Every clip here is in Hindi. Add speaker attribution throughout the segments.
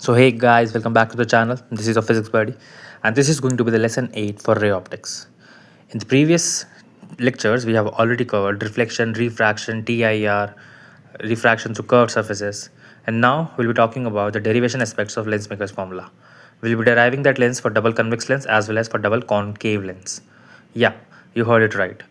Speaker 1: So hey guys, welcome back to the channel. This is your physics buddy, and this is going to be the lesson 8 for ray optics. In the previous lectures, we have already covered reflection, refraction, TIR, refraction through curved surfaces, and now we'll be talking about the derivation aspects of lens maker's formula. We'll be deriving that lens for double convex lens as well as for double concave lens. Yeah, you heard it right.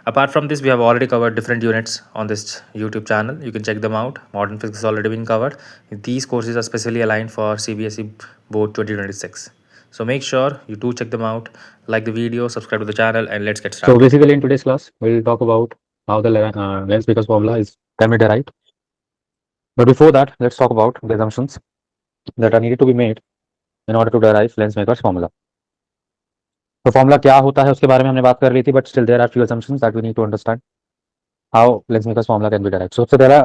Speaker 1: Apart from this, we have already covered different units on this YouTube channel. You can check them out. Modern physics has already been covered. These courses are specially aligned for CBSE Board 2026. So make sure you do check them out, like the video, subscribe to the channel, and let's get
Speaker 2: So
Speaker 1: started.
Speaker 2: basically in today's class, we'll talk about how the lens makers formula is can be derived. But before that, let's talk about the assumptions that are needed to be made in order to derive lens makers formula. तो फॉर्मूला क्या होता है उसके बारे में हमने बात कर ली थी, but still there are few assumptions that we need to understand how lens makers formula can be derived. So सबसे पहला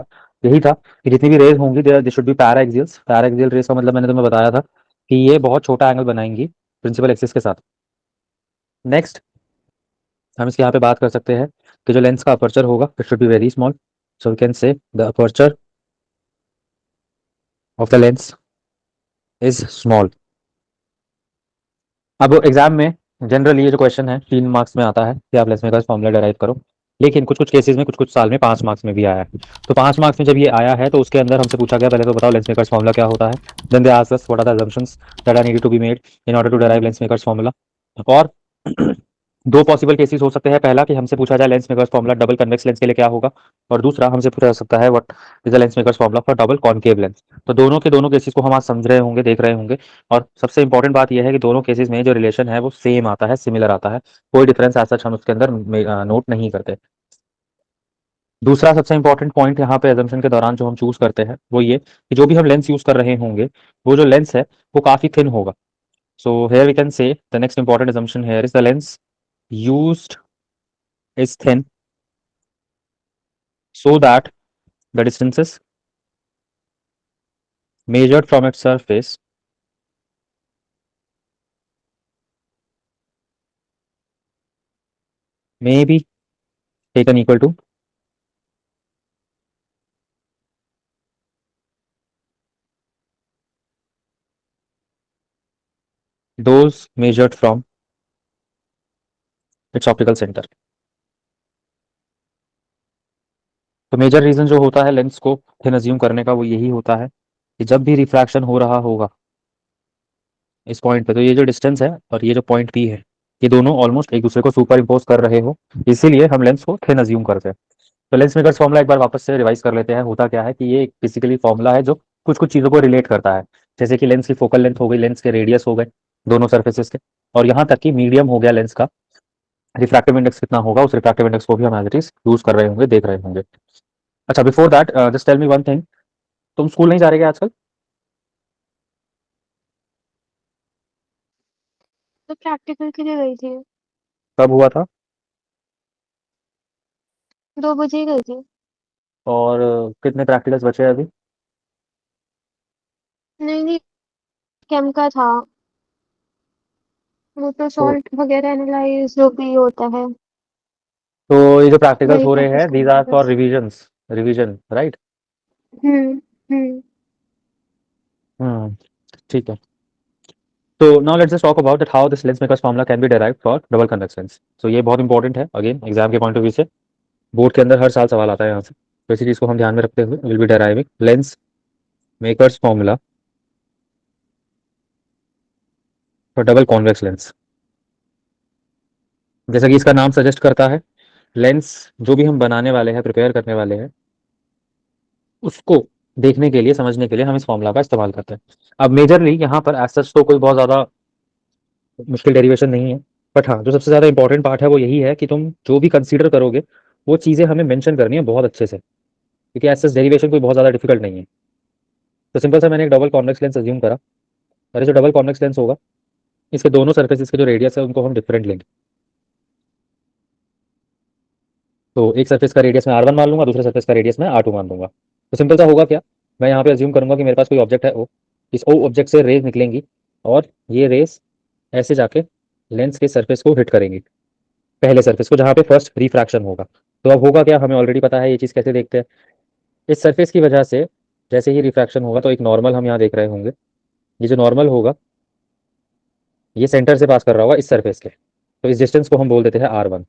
Speaker 2: यही था कि जितनी भी रेज होंगी they should be paraxials. Paraxial rays का मतलब मैंने तुम्हें बताया था कि ये बहुत छोटा एंगल बनाएंगी प्रिंसिपल एक्सिस के साथ. नेक्स्ट हम इसके यहाँ पे बात कर सकते हैं कि जो लेंस का अपर्चर होगा it should be very small. So we can say the aperture of the lens is small. अब एग्जाम में जनरली ये जो क्वेश्चन है 3 मार्क्स में आता है कि आप लेंस मेकर्स फॉर्मूला डेराइव करो, लेकिन कुछ कुछ केसेस में कुछ कुछ साल में 5 मार्क्स में भी आया है. तो 5 मार्क्स में जब ये आया है तो उसके अंदर हमसे पूछा गया पहले तो बताओ लेंस मेकर्स फॉर्मूला क्या होता है. Then they asked us what are the assumptions that are needed to be made in order to derive lens makers formula. और दो पॉसिबल केसेस हो सकते हैं. पहला कि हमसे पूछा जाए lens makers formula double convex lens के लिए क्या होगा, और दूसरा हमसे पूछा जा सकता है what is the lens makers formula for double concave lens. तो दोनों के दोनों केसेस को हम आज समझ रहे होंगे, देख रहे होंगे. और सबसे इंपॉर्टेंट बात यह है कि दोनों केसेस में जो रिलेशन है वो सेम आता है, सिमिलर आता है. कोई डिफरेंस एज सच हम उसके अंदर नोट नहीं करते. दूसरा सबसे इंपॉर्टेंट पॉइंट यहाँ पे assumption के दौरान जो हम चूज करते हैं वो ये कि जो भी हम लेंस यूज कर रहे होंगे वो जो लेंस है वो काफी थिन होगा. So here we can say the next important assumption here is the lens used is thin so that the distances measured from its surface may be taken equal to those measured from its optical center. तो मेजर रीजन जो होता है लेंस को थिन अज्यूम करने का वो यही होता है कि जब भी रिफ्रैक्शन हो रहा होगा इस पॉइंट पे, तो ये जो डिस्टेंस है और ये जो पॉइंट पी है ये दोनों ऑलमोस्ट एक दूसरे को सुपर इम्पोज कर रहे हो, इसीलिए हम लेंस को थिन अज्यूम करते हैं. तो लेंस मेकर्स फॉर्मूला एक बार वापस से रिवाइज कर लेते हैं. होता क्या है कि ये बेसिकली फॉर्मूला है जो कुछ कुछ चीज़ों को रिलेट करता है, जैसे कि लेंस की फोकल लेंथ हो गई, लेंस के रेडियस हो गए दोनों सर्फेसिस के, और यहाँ तक कि मीडियम हो गया लेंस का रिफ्रैक्टिव इंडेक्स कितना होगा, उस रिफ्रैक्टिव इंडेक्स को भी हम एज इट इज यूज कर रहे होंगे, देख रहे होंगे. अच्छा, before that just tell me one thing. तुम स्कूल नहीं जा रहे क्या आजकल?
Speaker 3: तो प्रैक्टिकल के लिए गई थी।
Speaker 2: कब हुआ था?
Speaker 3: 2 बजे ही गई थी।
Speaker 2: और कितने प्रैक्टिकल्स बचे हैं अभी?
Speaker 3: नहीं, नहीं, केम का था। वो तो
Speaker 2: तो
Speaker 3: सॉल्ट वगैरह एनालाइज़ जो भी होता है,
Speaker 2: तो ये जो प्रैक्टिकल्स
Speaker 3: वही
Speaker 2: हो रहे
Speaker 3: प्रैक्टिस
Speaker 2: हैं दीज
Speaker 3: करनी
Speaker 2: आर
Speaker 3: है
Speaker 2: फॉर
Speaker 3: बस।
Speaker 2: Revisions, revision right?
Speaker 3: हुँ, हुँ।
Speaker 2: हम्म, ठीक है. तो now let's just talk about that how this lens makers formula can be derived for double convex lens. So ये बहुत इंपॉर्टेंट है अगेन एग्जाम के पॉइंट ऑफ व्यू से. बोर्ड के अंदर हर साल सवाल आता है यहाँ से, तो इसी चीज को हम ध्यान में रखते हुए will be deriving lens makers formula for double convex lens. जैसा कि इसका नाम सजेस्ट करता है, लेंस जो भी हम बनाने वाले हैं, प्रिपेयर करने वाले हैं, उसको देखने के लिए, समझने के लिए हम इस फॉर्मूला का इस्तेमाल करते हैं. अब मेजरली यहाँ पर एज सच तो कोई बहुत ज़्यादा मुश्किल डेरिवेशन नहीं है, बट हाँ जो सबसे ज़्यादा इंपॉर्टेंट पार्ट है वो यही है कि तुम जो भी कंसीडर करोगे वो चीज़ें हमें मेंशन करनी है बहुत अच्छे से, क्योंकि एज सच डेरिवेशन कोई बहुत ज़्यादा डिफिकल्ट नहीं है. तो सिंपल सा मैंने एक डबल कॉन्वेक्स लेंस अज्यूम करा, और जो डबल कॉन्वेक्स लेंस होगा इसके दोनों सर्फेसिस के जो रेडियस है उनको हम डिफरेंट लेंगे. तो एक सर्फेस का रेडियस मैं R1 मान लूंगा, दूसरे सर्फेस का रेडियस मैं R2 मान लूंगा. तो सिंपल सा होगा क्या, मैं यहाँ पे अज्यूम करूंगा कि मेरे पास कोई ऑब्जेक्ट है O, इस O ऑब्जेक्ट से रेज निकलेंगी और ये रेस ऐसे जाके लेंस के सरफेस को हिट करेंगी, पहले सरफेस को जहाँ पे फर्स्ट रिफ्रैक्शन होगा. तो अब होगा क्या, हमें ऑलरेडी पता है ये चीज़ कैसे देखते हैं. इस सरफेस की वजह से जैसे ही रिफ्रैक्शन होगा तो एक नॉर्मल हम यहाँ देख रहे होंगे, ये जो नॉर्मल होगा ये सेंटर से पास कर रहा होगा इस सरफेस के, तो इस डिस्टेंस को हम बोल देते हैं r1,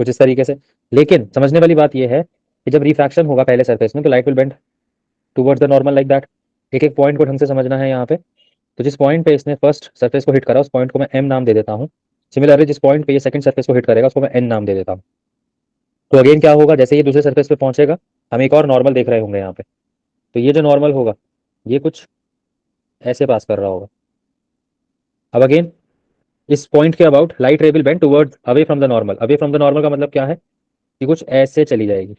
Speaker 2: कुछ इस तरीके से। लेकिन समझने वाली बात यह है कि जब रिफ्रैक्शन होगा पहले सरफेस में तो light will bend towards the normal like that. एक एक पॉइंट को ढंग से समझना है यहाँ पे। तो जिस पॉइंट पे इसने फर्स्ट सरफेस को हिट करा उस पॉइंट को मैं m नाम दे देता हूँ। सिमिलरली जिस पॉइंट पे ये सेकंड सरफेस को हिट करेगा उसको मैं n नाम दे देता हूँ। तो अगेन क्या होगा, जैसे ये दूसरे सरफेस पे पहुंचेगा हम एक और नॉर्मल देख रहे होंगे यहाँ पे। तो ये जो नॉर्मल होगा ये कुछ ऐसे पास कर रहा होगा। अब अगेन इस पॉइंट के अबाउट लाइट रे will bend towards away from the normal. Away from the normal का मतलब क्या है कि कुछ ऐसे चली जाएगी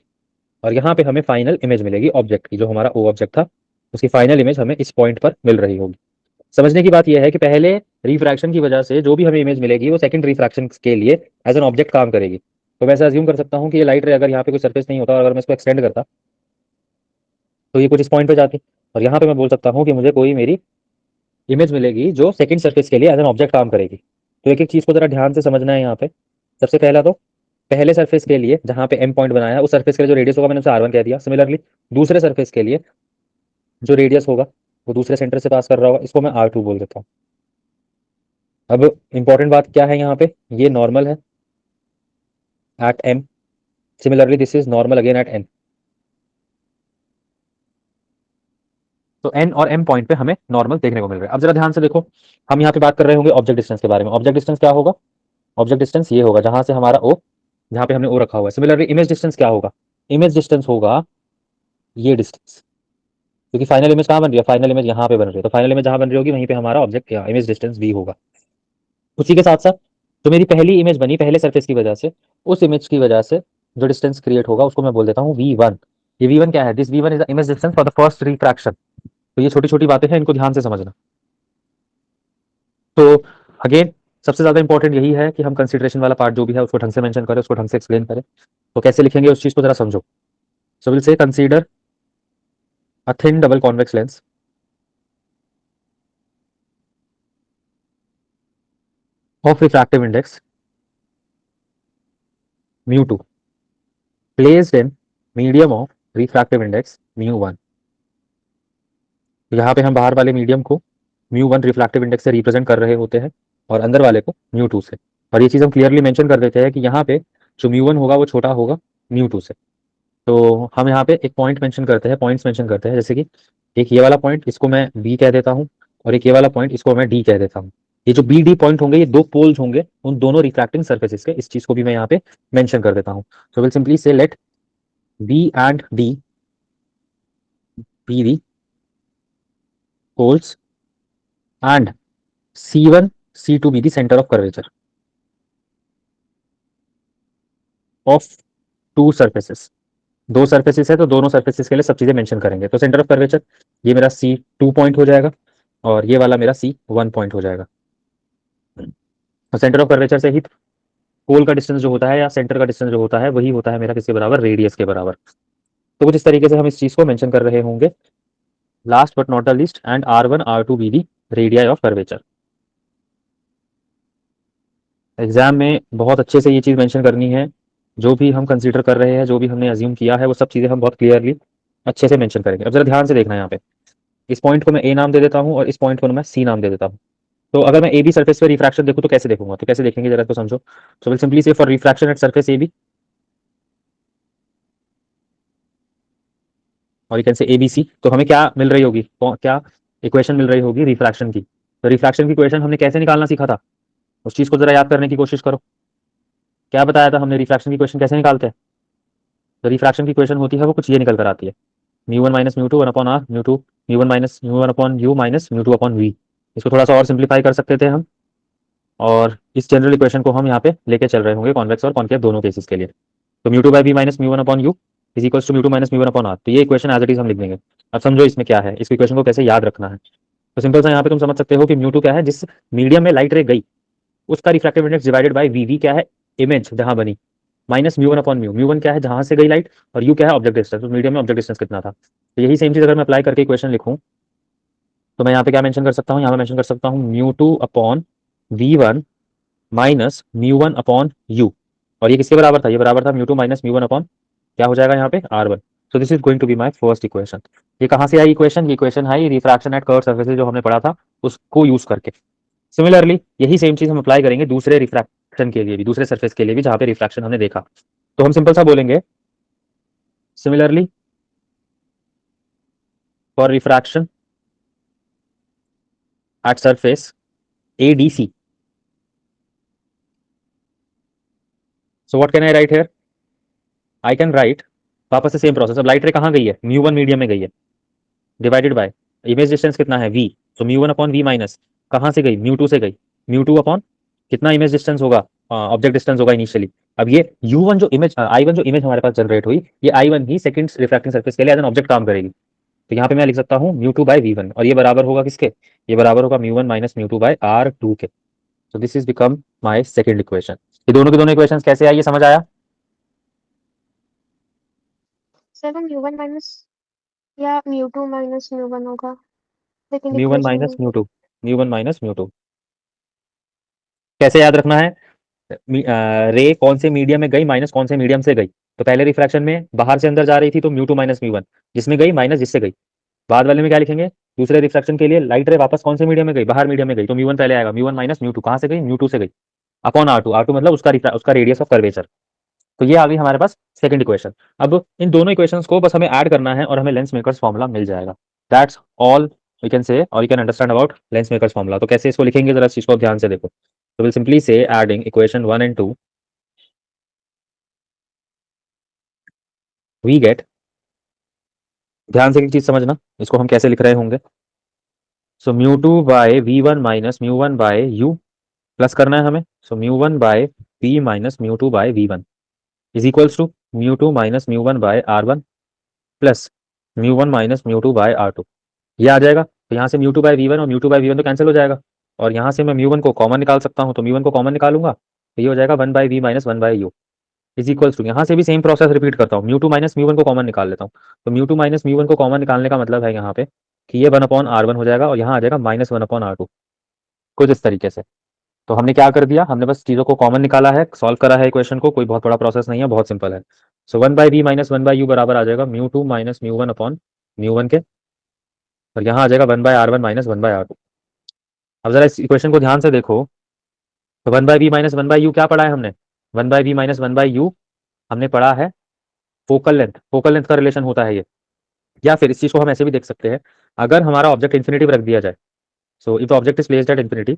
Speaker 2: और यहाँ पे हमें फाइनल इमेज मिलेगी ऑब्जेक्ट की, जो हमारा ओ ऑब्जेक्ट था उसकी फाइनल इमेज हमें इस पॉइंट पर मिल रही होगी। समझने की बात यह है कि पहले रिफ्रैक्शन की वजह से जो भी हमें इमेज मिलेगी वो सेकंड रिफ्रैक्शन के लिए एज एन ऑब्जेक्ट काम करेगी। तो वैसे अज्यूम कर सकता हूँ कि ये लाइट रे अगर यहाँ पे कोई सरफेस नहीं होता और अगर मैं इसको एक्सटेंड करता तो ये कुछ इस पॉइंट पे जाती और यहाँ पे मैं बोल सकता हूँ कि मुझे कोई मेरी इमेज मिलेगी जो सेकंड सरफेस के लिए एज एन ऑब्जेक्ट काम करेगी। तो एक एक चीज को जरा ध्यान से समझना है यहाँ पे। सबसे पहला तो पहले सरफेस के लिए जहाँ पे एम पॉइंट बनाया है उस सरफेस के लिए जो रेडियस होगा मैंने उसे r1 कह दिया। सिमिलरली दूसरे सरफेस के लिए जो रेडियस होगा वो दूसरे सेंटर से पास कर रहा होगा, इसको मैं r2 बोल देता हूँ। अब इंपॉर्टेंट बात क्या है यहाँ पे, ये नॉर्मल है at m। Similarly this is normal again at n। तो n और m पॉइंट पे हमें नॉर्मल देखने को मिल रहा है। अब जरा ध्यान से देखो, हम यहाँ पे बात कर रहे होंगे ऑब्जेक्ट डिस्टेंस के बारे में। ऑब्जेक्ट डिस्टेंस क्या होगा, ऑब्जेक्ट डिस्टेंस ये होगा जहां से हमारा ओ, जहां पे हमने ओ रखा हुआ है। सिमिलरली इमेज डिस्टेंस क्या होगा, इमेज डिस्टेंस होगा ये डिस्टेंस, क्योंकि फाइनल इमेज कहाँ बन रही है, फाइनल इमेज यहाँ पे बन रही है। तो फाइनल इमेज जहां बन रही होगी वहीं पे हमारा ऑब्जेक्ट या इमेज डिस्टेंस भी होगा। उसी के साथ साथ जो मेरी पहली इमेज बनी पहले सरफेस की वजह से, उस इमेज की वजह से जो डिस्टेंस क्रिएट होगा उसको मैं बोल देता हूँ v1। ये v1 क्या है, this v1 is the image distance for the first refraction. तो ये छोटी छोटी बातें हैं, इनको ध्यान से समझना। तो अगेन सबसे ज्यादा इंपॉर्टेंट यही है कि हम कंसिडरेशन वाला पार्ट जो भी है उसको ढंग से मेंशन करें, उसको ढंग से एक्सप्लेन करें। तो कैसे लिखेंगे उस चीज को जरा समझो। So will say consider a thin double convex lens of refractive index mu2 placed in medium of refractive index mu1। तो यहाँ पे हम बाहर वाले मीडियम को mu1 रिफ्रैक्टिव इंडेक्स से रिप्रेजेंट कर रहे होते हैं और अंदर वाले को mu2 से। और ये चीज़ हम क्लियरली मेंशन कर देते हैं कि यहाँ पे जो mu1 होगा वो छोटा होगा mu2 से। तो हम यहाँ पे एक पॉइंट मेंशन करते हैं, पॉइंट्स मेंशन करते हैं, जैसे कि एक ये वाला पॉइंट इसको मैं बी कह देता हूँ और एक ये वाला पॉइंट इसको मैं डी कह देता हूँ। ये जो बी डी पॉइंट होंगे ये दो पोल्स होंगे उन दोनों रिफ्रैक्टिंग सर्फेसिस के। इस चीज को भी मैं यहाँ पे मेंशन कर देता हूँ। So will simply say let B and D be the poles and C1 C2 be the center of curvature of two surfaces। दो सर्फेसिस है तो दोनों सर्फेसिस के लिए सब चीजें मेंशन करेंगे। तो सेंटर ऑफ कर्वेचर ये मेरा C2 पॉइंट हो जाएगा और ये वाला मेरा C1 पॉइंट हो जाएगा। तो सेंटर ऑफ कर्वेचर से ही पोल का डिस्टेंस जो होता है या सेंटर का डिस्टेंस जो होता है वही होता है मेरा किसके बराबर, रेडियस के बराबर। तो कुछ इस तरीके से हम इस चीज को मेंशन कर रहे होंगे। Last but not the least and R1 R2 be the radii of curvature. Exam में बहुत अच्छे से ये चीज मेंशन करनी है। जो भी हम कंसीडर कर रहे हैं, जो भी हमने अज्यूम किया है वो सब चीजें हम बहुत क्लियरली अच्छे से मेंशन करेंगे। अब जरा ध्यान से देखना है यहाँ पे, इस पॉइंट को मैं ए नाम दे देता हूँ और इस पॉइंट को मैं सी नाम दे देता हूँ। तो अगर मैं ए बी सर्फेस पे रिफ्रैक्शन देखूँ तो कैसे देखूंगा, तो कैसे देखेंगे जरा तो समझो। So will simply say for refraction at surface A B और you can say A B सी, तो हमें क्या मिल रही होगी, क्या इक्वेशन मिल रही होगी रिफ्रैक्शन की। तो रिफ्रैक्शन की इक्वेशन हमने कैसे निकालना सीखा था, उस चीज को जरा याद करने की कोशिश करो। क्या बताया था हमने, रिफ्रैक्शन की इक्वेशन कैसे निकालते हैं। तो रिफ्रैक्शन की इक्वेशन होती है वो कुछ ये निकल कर आती है, mu one minus mu two one upon R, mu two mu one minus mu one upon U minus mu two upon V. इसको थोड़ा सा और सिंप्लीफाई कर सकते थे हम, और इस जनरल इक्वेशन को हम यहाँ पे लेके चल रहे होंगे कॉन्वेक्स और कॉन्केव दोनों केसेस के लिए। तो mu two by V minus mu one upon U is equals to mu two minus mu one upon R. तो ये इक्वेशन एज इट इज हम लिख देंगे। अब समझो इसमें क्या है, इस इक्वेशन को कैसे याद रखना है। तो सिंपल सा यहाँ पे तुम समझ सकते हो कि म्यू टू क्या है, जिस मीडियम में लाइट रे गई उसका refractive index divided by V, V क्या है इमेज जहां बनी, minus mu one upon mu, mu one क्या है जहां से गई लाइट, और यू क्या है ऑब्जेक्ट डिस्टेंस, तो मीडियम में ऑब्जेक्ट डिस्टेंस कितना था। तो यही सेम चीज अगर मैं अप्लाई करके इक्वेशन लिखूं तो मैं यहाँ पे क्या मेंशन कर सकता हूँ, यहाँ पे मेंशन कर सकता हूँ mu two upon V one minus mu one upon U. और ये किसके बराबर था, ये बराबर था mu two minus mu one upon क्या हो जाएगा यहाँ पे R one. So this is going to be my first equation. ये कहाँ से आई इक्वेशन? ये इक्वेशन आई रिफ्रैक्शन एट कर्व सर्फेसेज जो हमने पढ़ा था उसको यूज करके। सिमिलरली यही सेम चीज हम अप्लाई करेंगे दूसरे रिफ्रैक्शन के लिए भी, दूसरे सरफेस के लिए भी जहां पे रिफ्रैक्शन हमने देखा। तो हम सिंपल सा बोलेंगे similarly for refraction at surface ADC। So what can I right here? I can right वापस से सेम प्रोसेस। अब लाइट रे कहाँ गई है? म्यू वन मीडियम में गई है, डिवाइडेड बाय इमेज डिस्टेंस कितना है V, तो mu one upon V minus कहाँ से गई? म्यू टू से गई। म्यू टू अपॉन कितना इमेज डिस्टेंस होगा? ऑब्जेक्ट डिस्टेंस होगा इनिशियली। अब ये U1 जो इमेज I1 जो इमेज हमारे पास जनरेट हुई, ये I1 ही सेकंड रिफ्रैक्टिंग सरफेस के लिए एज एन ऑब्जेक्ट काम करेगी। तो यहाँ पे मैं लिख सकता हूँ म्यू टू बाई V1 और ये बराबर होगा किसके? ये बराबर होगा mu one minus mu two by R2 के। सो this is become my second equation. ये दोनों के दोनों इक्वेशन कैसे आई ये समझ आया?
Speaker 3: सर म्यू वन माइनस या mu two minus mu one होगा second
Speaker 2: mu one
Speaker 3: equation
Speaker 2: minus
Speaker 3: में।
Speaker 2: Mu two, mu one minus mu two. कैसे याद रखना है? रे कौन से मीडियम में गई माइनस कौन से मीडियम से गई। तो पहले रिफ्रैक्शन में बाहर से अंदर जा रही थी तो mu two minus mu one, जिसमें गई माइनस जिससे गई। बाद वाले में क्या लिखेंगे? दूसरे रिफ्रैक्शन के लिए लाइट रे वापस कौन से मीडियम में गई? बाहर मीडियम में गई, तो म्यू वन पहले आएगा। Mu one minus mu to कहाँ से गई? म्यू टू से गई अपॉन R2। R2 मतलब उसका रेडियस ऑफ कर्वेचर। तो ये आ गई हमारे पास सेकंड इक्वेशन। अब इन दोनों इक्वेशंस को बस हमें ऐड करना है और हमें लेंस मेकर्स फॉर्मूला मिल जाएगा। दैट्स ऑल वी कैन से और you can understand about lens makers formula. तो कैसे इसको लिखेंगे जरा इस चीज को ध्यान से देखो। तो will simply say adding equation 1 and 2 we get, ध्यान से एक चीज समझना इसको हम कैसे लिख रहे होंगे। So mu two by V1 minus mu one by U plus करना है हमें। So mu one by V minus mu two by V1 is equals to mu two minus mu one by R1 plus mu one minus mu two by R2। ये आ जाएगा। तो यहाँ से mu two by V one और mu two by V one तो कैंसिल हो जाएगा और यहाँ से मैं म्यू वन को कॉमन निकाल सकता हूँ। तो म्यू वन को कॉमन निकालूंगा तो ये हो जाएगा one by V minus one by U is equals to, यहाँ से भी सेम प्रोसेस रिपीट करता हूँ। Mu two minus mu one को कॉमन निकाल लेता हूँ। तो mu two minus mu one को कॉमन निकालने का मतलब है यहाँ पे कि ये 1/R1 हो जाएगा और यहाँ आ जाएगा -1/R2 कुछ इस तरीके से। तो हमने क्या कर दिया? हमने बस चीज़ों को कॉमन निकाला है, सॉल्व करा है इक्वेशन को। कोई बहुत बड़ा प्रोसेस नहीं है, बहुत सिंपल है। So one by V minus one by U बराबर आ जाएगा mu two minus mu one upon mu one के, और यहाँ आ जाएगा 1/R1 माइनस 1/R2। अब जरा इस इक्वेशन को ध्यान से देखो। तो one by V minus one by U क्या पढ़ा है हमने? One by V minus one by U हमने पढ़ा है फोकल लेंथ, फोकल लेंथ का रिलेशन होता है ये। या फिर इस चीज को हम ऐसे भी देख सकते हैं, अगर हमारा ऑब्जेक्ट इन्फिनिटी पर रख दिया जाए। So if object is placed at infinity,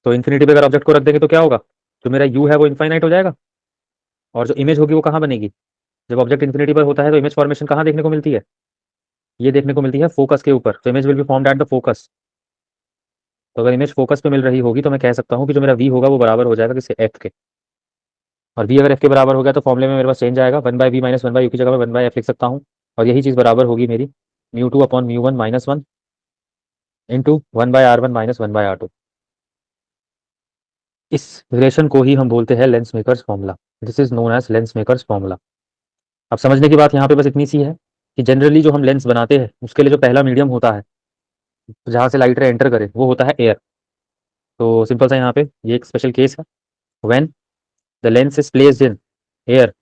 Speaker 2: तो इन्फिनिटी पे अगर ऑब्जेक्ट को रख देंगे तो क्या होगा? जो मेरा यू है वो इनफाइनाइट हो जाएगा और जो इमेज होगी वो कहाँ बनेगी? जब ऑब्जेक्ट इन्फिनिटी पर होता है तो इमेज फॉर्मेशन कहाँ देखने को मिलती है? ये देखने को मिलती है फोकस के ऊपर। तो image will be formed at the focus. तो अगर इमेज फोकस पे मिल रही होगी तो मैं कह सकता हूँ कि जो मेरा वी होगा वो बराबर हो जाएगा किसके? एफ के। और वी अगर एफ के बराबर हो गया तो फॉर्मूले में मेरे पास चेंज आएगा, one by V minus one by U की जगह मैं वन बाई एफ लिख सकता हूँ। और यही चीज़ बराबर होगी मेरी mu two upon mu one minus one into one minus one by R two. इस रिलेशन को ही हम बोलते हैं lens makers formula. This is known as lens makers formula. अब समझने की बात यहाँ पे बस इतनी सी है कि जनरली जो हम लेंस बनाते हैं उसके लिए जो पहला मीडियम होता है जहाँ से लाइट रे एंटर करे वो होता है एयर। तो सिंपल सा यहाँ पे ये एक स्पेशल केस है when the lens is placed in air,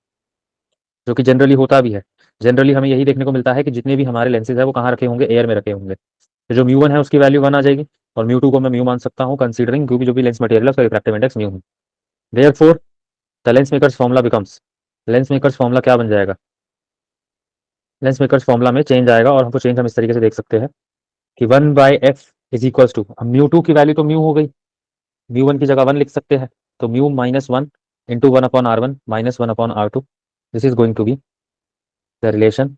Speaker 2: जो कि जनरली होता भी है। जनरली हमें यही देखने को मिलता है कि जितने भी हमारे लेंसेज है वो कहाँ रखे होंगे? एयर में रखे होंगे। तो जो म्यू वन है उसकी वैल्यू वन आ जाएगी और म्यू टू को मैं म्यू मान सकता हूँ कंसीडरिंग क्योंकि जो भी लेंस मटेरियल है उसका रिफ्रैक्टिव इंडेक्स म्यू है। Therefore the lens makers formula becomes, lens makers formula क्या बन जाएगा? लेंस मेकर्स फॉर्मूला में चेंज आएगा और हमको चेंज हम इस तरीके से देख सकते हैं कि one by F is equals to, mu two की वैल्यू तो म्यू हो गई, म्यू वन की जगह वन लिख सकते हैं। तो mu minus one into one upon R one minus one upon R two, this is going to be the relation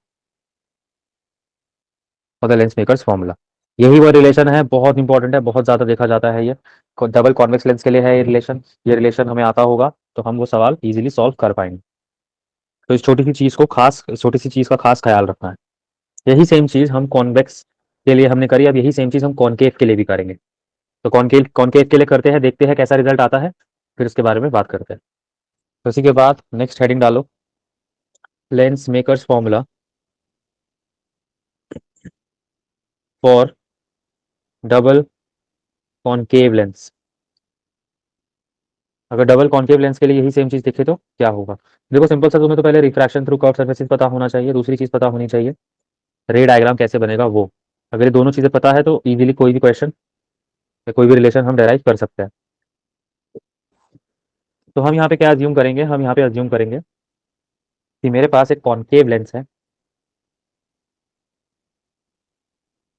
Speaker 2: for the lens makers formula. यही वो रिलेशन है, बहुत इंपॉर्टेंट है, बहुत ज़्यादा देखा जाता है ये। डबल कॉन्वेक्स लेंस के लिए है ये रिलेशन। ये रिलेशन हमें आता होगा तो हम वो सवाल इजीली सॉल्व कर पाएंगे। तो इस छोटी सी चीज़ को खास, छोटी सी चीज़ का खास ख्याल रखना है। यही सेम चीज़ हम कॉन्वेक्स के लिए हमने करी, अब यही सेम चीज़ हम कॉनकेव के लिए भी करेंगे। तो कॉनकेव कॉनकेव के लिए करते हैं, देखते हैं कैसा रिजल्ट आता है, फिर उसके बारे में बात करते हैं। तो इसी के बाद नेक्स्ट हेडिंग डालो, lens makers formula for double concave lens. अगर डबल कॉन्केव लेंस के लिए यही सेम चीज़ दिखे तो क्या होगा? देखो सिंपल सा, तुम्हें तो पहले रिफ्रैक्शन थ्रू कर्व सर्फेसेस पता होना चाहिए, दूसरी चीज़ पता होनी चाहिए रे डायग्राम कैसे बनेगा वो। अगर ये दोनों चीज़ें पता है तो इजीली कोई भी क्वेश्चन या कोई भी रिलेशन हम डेराइव कर सकते हैं। तो हम यहाँ पे क्या अज्यूम करेंगे, हम यहाँ पे अज्यूम करेंगे कि मेरे पास एक कॉन्केव लेंस है,